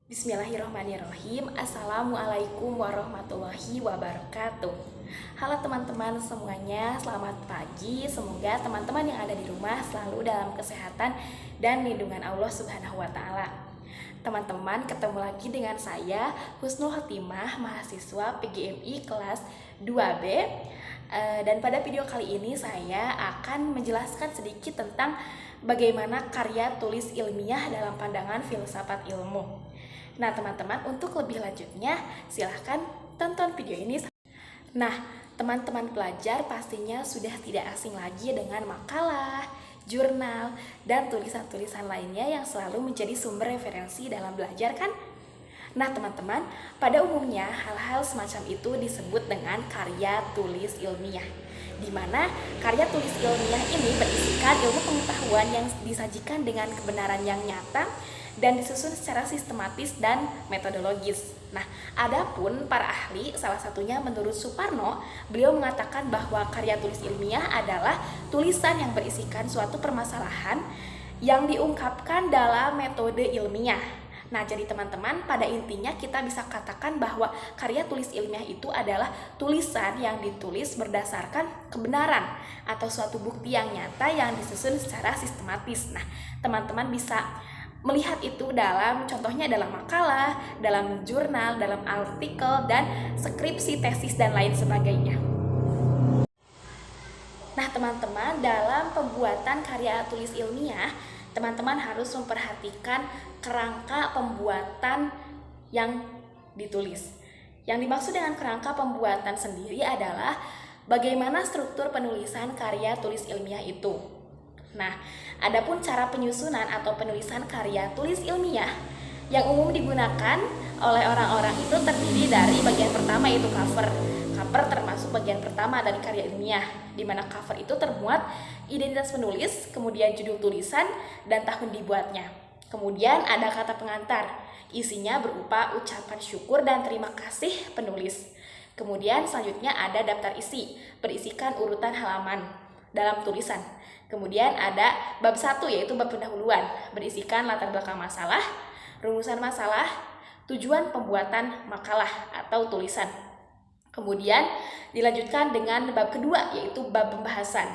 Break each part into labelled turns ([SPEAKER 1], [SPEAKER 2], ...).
[SPEAKER 1] Bismillahirrahmanirrahim. Assalamualaikum warahmatullahi wabarakatuh. Halo teman-teman semuanya, selamat pagi. Semoga teman-teman yang ada di rumah selalu dalam kesehatan dan lindungan Allah Subhanahu wa Ta'ala. Teman-teman, ketemu lagi dengan saya Husnul Khotimah, mahasiswa PGMI kelas 2B. Dan pada video kali ini saya akan menjelaskan sedikit tentang bagaimana karya tulis ilmiah dalam pandangan filsafat ilmu. Nah teman-teman, untuk lebih lanjutnya silahkan tonton video ini. Nah teman-teman pelajar pastinya sudah tidak asing lagi dengan makalah, jurnal, dan tulisan-tulisan lainnya yang selalu menjadi sumber referensi dalam belajar kan? Nah teman-teman, pada umumnya hal-hal semacam itu disebut dengan karya tulis ilmiah, di mana karya tulis ilmiah ini berisikan ilmu pengetahuan yang disajikan dengan kebenaran yang nyata dan disusun secara sistematis dan metodologis. Nah, adapun para ahli, salah satunya menurut Suparno, beliau mengatakan bahwa karya tulis ilmiah adalah tulisan yang berisikan suatu permasalahan yang diungkapkan dalam metode ilmiah. Nah, jadi teman-teman, pada intinya kita bisa katakan bahwa karya tulis ilmiah itu adalah tulisan yang ditulis berdasarkan kebenaran atau suatu bukti yang nyata yang disusun secara sistematis. Nah, teman-teman bisa melihat itu dalam contohnya dalam makalah, dalam jurnal, dalam artikel, dan skripsi, tesis, dan lain sebagainya. Nah teman-teman, dalam pembuatan karya tulis ilmiah, teman-teman harus memperhatikan kerangka pembuatan yang ditulis. Yang dimaksud dengan kerangka pembuatan sendiri adalah bagaimana struktur penulisan karya tulis ilmiah itu. Nah, adapun cara penyusunan atau penulisan karya tulis ilmiah yang umum digunakan oleh orang-orang itu terdiri dari bagian pertama, yaitu cover. Cover termasuk bagian pertama dari karya ilmiah, di mana cover itu termuat identitas penulis, kemudian judul tulisan, dan tahun dibuatnya. Kemudian ada kata pengantar, isinya berupa ucapan syukur dan terima kasih penulis. Kemudian selanjutnya ada daftar isi, berisikan urutan halaman dalam tulisan. Kemudian ada bab 1, yaitu bab pendahuluan, berisikan latar belakang masalah, rumusan masalah, tujuan pembuatan makalah atau tulisan. Kemudian dilanjutkan dengan bab kedua, yaitu bab pembahasan,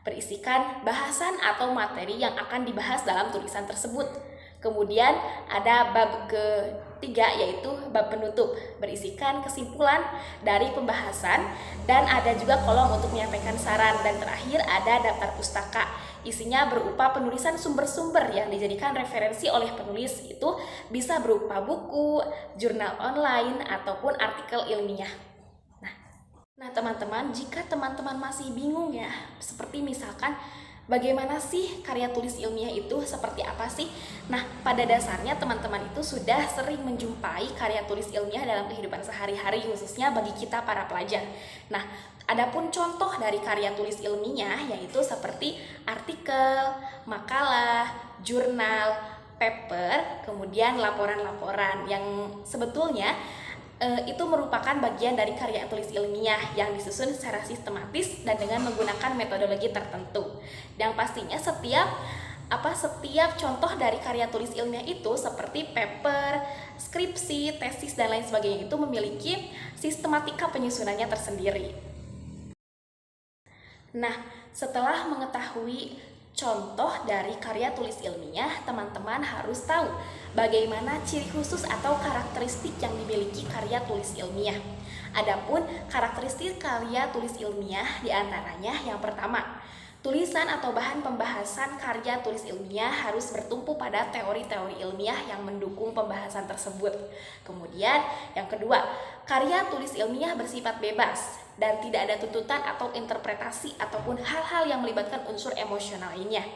[SPEAKER 1] berisikan bahasan atau materi yang akan dibahas dalam tulisan tersebut. Kemudian ada bab ketiga, yaitu bab penutup, berisikan kesimpulan dari pembahasan, dan ada juga kolom untuk menyampaikan saran. Dan terakhir ada daftar pustaka, isinya berupa penulisan sumber-sumber yang dijadikan referensi oleh penulis, itu bisa berupa buku, jurnal online, ataupun artikel ilmiah. Nah teman-teman, jika teman-teman masih bingung ya, seperti misalkan bagaimana sih karya tulis ilmiah itu, seperti apa sih? Nah, pada dasarnya teman-teman itu sudah sering menjumpai karya tulis ilmiah dalam kehidupan sehari-hari, khususnya bagi kita para pelajar. Nah, adapun contoh dari karya tulis ilmiah yaitu seperti artikel, makalah, jurnal, paper, kemudian laporan-laporan yang sebetulnya itu merupakan bagian dari karya tulis ilmiah yang disusun secara sistematis dan dengan menggunakan metodologi tertentu. Yang pastinya setiap contoh dari karya tulis ilmiah itu seperti paper, skripsi, tesis, dan lain sebagainya itu memiliki sistematika penyusunannya tersendiri. Nah, setelah mengetahui contoh dari karya tulis ilmiah, teman-teman harus tahu bagaimana ciri khusus atau karakteristik yang dimiliki karya tulis ilmiah. Adapun karakteristik karya tulis ilmiah diantaranya yang pertama, tulisan atau bahan pembahasan karya tulis ilmiah harus bertumpu pada teori-teori ilmiah yang mendukung pembahasan tersebut. Kemudian yang kedua, karya tulis ilmiah bersifat bebas dan tidak ada tuntutan atau interpretasi ataupun hal-hal yang melibatkan unsur emosional lainnya.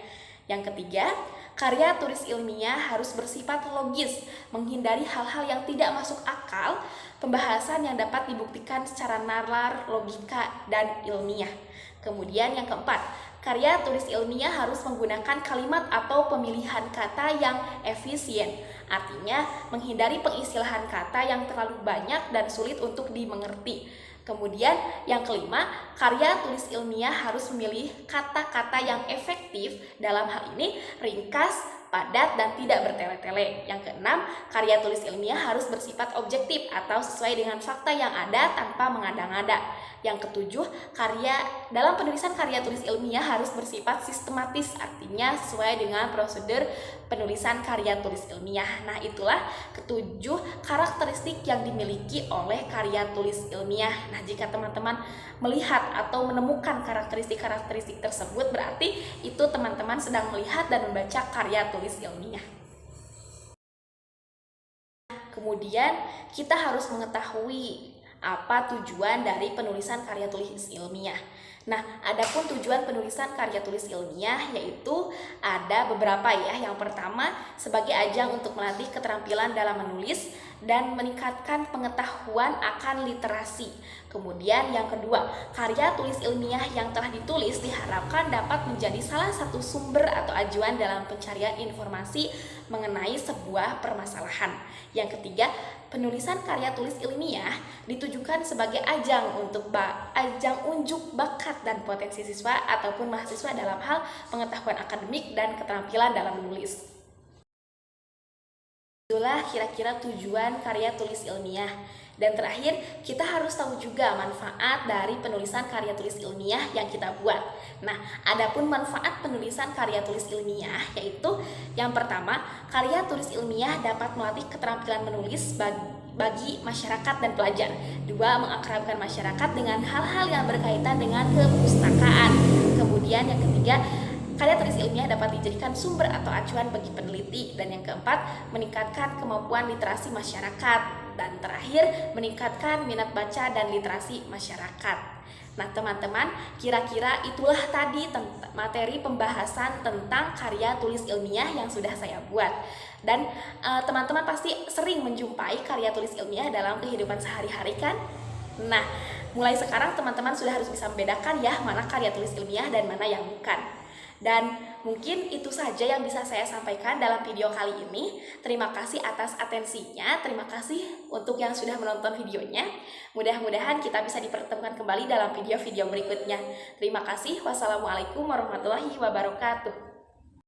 [SPEAKER 1] Yang ketiga, karya tulis ilmiah harus bersifat logis, menghindari hal-hal yang tidak masuk akal, pembahasan yang dapat dibuktikan secara nalar, logika, dan ilmiah. Kemudian yang keempat, karya tulis ilmiah harus menggunakan kalimat atau pemilihan kata yang efisien, artinya menghindari pengistilahan kata yang terlalu banyak dan sulit untuk dimengerti. Kemudian yang kelima, karya tulis ilmiah harus memilih kata-kata yang efektif, dalam hal ini ringkas, padat, dan tidak bertele-tele. Yang keenam, karya tulis ilmiah harus bersifat objektif atau sesuai dengan fakta yang ada tanpa mengada-ngada. Yang ketujuh, dalam penulisan karya tulis ilmiah harus bersifat sistematis, artinya sesuai dengan prosedur penulisan karya tulis ilmiah. Nah, itulah ketujuh karakteristik yang dimiliki oleh karya tulis ilmiah. Nah, jika teman-teman melihat atau menemukan karakteristik-karakteristik tersebut, berarti itu teman-teman sedang melihat dan membaca karya tulis ilmiah. Kemudian kita harus mengetahui apa tujuan dari penulisan karya tulis ilmiah. Nah, adapun tujuan penulisan karya tulis ilmiah yaitu ada beberapa ya. Yang pertama, sebagai ajang untuk melatih keterampilan dalam menulis dan meningkatkan pengetahuan akan literasi. Kemudian yang kedua, karya tulis ilmiah yang telah ditulis diharapkan dapat menjadi salah satu sumber atau acuan dalam pencarian informasi mengenai sebuah permasalahan. Yang ketiga, penulisan karya tulis ilmiah ditujukan sebagai ajang unjuk bakat dan potensi siswa ataupun mahasiswa dalam hal pengetahuan akademik dan keterampilan dalam menulis. Itulah kira-kira tujuan karya tulis ilmiah. Dan terakhir, kita harus tahu juga manfaat dari penulisan karya tulis ilmiah yang kita buat. Nah, adapun manfaat penulisan karya tulis ilmiah yaitu yang pertama, karya tulis ilmiah dapat melatih keterampilan menulis bagi masyarakat dan pelajar. Dua, mengakrabkan masyarakat dengan hal-hal yang berkaitan dengan kepustakaan. Kemudian yang ketiga, karya tulis ilmiah dapat dijadikan sumber atau acuan bagi peneliti. Dan yang keempat, meningkatkan kemampuan literasi masyarakat. Dan terakhir, meningkatkan minat baca dan literasi masyarakat. Nah, teman-teman, kira-kira itulah tadi materi pembahasan tentang karya tulis ilmiah yang sudah saya buat. Dan teman-teman pasti sering menjumpai karya tulis ilmiah dalam kehidupan sehari-hari kan? Nah, mulai sekarang teman-teman sudah harus bisa membedakan ya mana karya tulis ilmiah dan mana yang bukan. Dan mungkin itu saja yang bisa saya sampaikan dalam video kali ini. Terima kasih atas atensinya, terima kasih untuk yang sudah menonton videonya. Mudah-mudahan kita bisa dipertemukan kembali dalam video-video berikutnya. Terima kasih. Wassalamualaikum warahmatullahi wabarakatuh.